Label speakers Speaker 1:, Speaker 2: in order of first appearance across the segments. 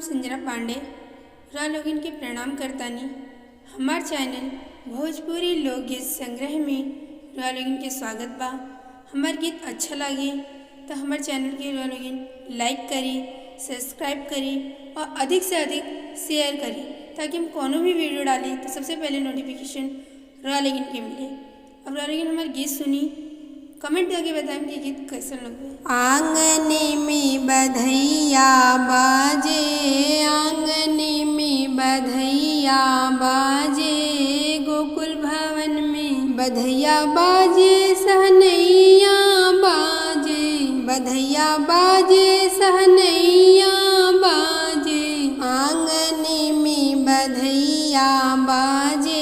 Speaker 1: संजना पांडे रा लोगिन के प्रणाम करतानी। हमार चैनल भोजपुरी लोकगीत संग्रह में रा लोगिन के स्वागत बा। हमार गीत अच्छा लगे तो हमार चैनल के रा लोगिन लाइक करी, सब्सक्राइब करी और अधिक से अधिक शेयर करी ताकि हम कोनो भी वीडियो डालें तो सबसे पहले नोटिफिकेशन रा लोगिन के मिले। अब रा लोगिन हमार गीत सुनी, कमेंट करके बताएं कि गीत कैसा लगे।
Speaker 2: आंगने में बधैया बाजे, आंगने में बधैया बाजे, गोकुल भवन में बधैया बाजे, सहनैया बाजे, बधैया बाजे, सहनैया बाजे। आंगने में बधैया बाजे,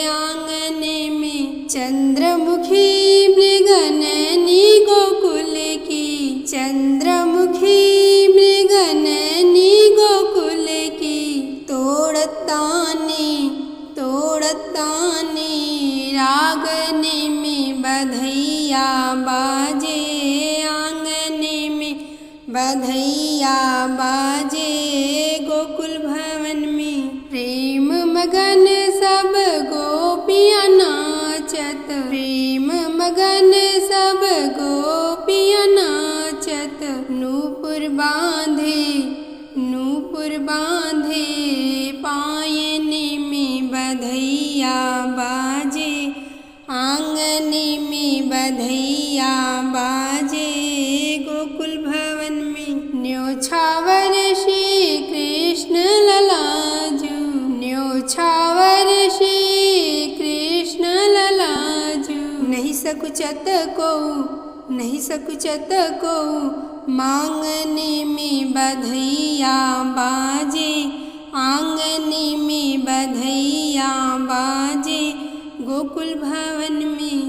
Speaker 2: आंगने में चंद्रमुखी मृगननी गोकुल की, चंद्रमुखी मृगननी गोकुल की। तोड़तानी तोड़तानी रागने में बधैया बाजे, आंगने में बधैया बाजे, गोकुल भवन में। प्रेम मगन सब गोपियाँ नाचत, प्रेम मगन सब गोपियाँ नाचत। नूपुर बांधे, नूपुर बांधे, पायने में बधैया बाजे, आंगने में बधैया बाजे, गोकुल भवन में। न्योछावर श्री कृष्ण ललाजू, न्योछावर श्री कृष्ण ललाजू। नहीं सकुचत को, नहीं सकुचत को, मांगने में बधैया बाजे, आंगने में बधैया बाजे, गोकुल भवन में।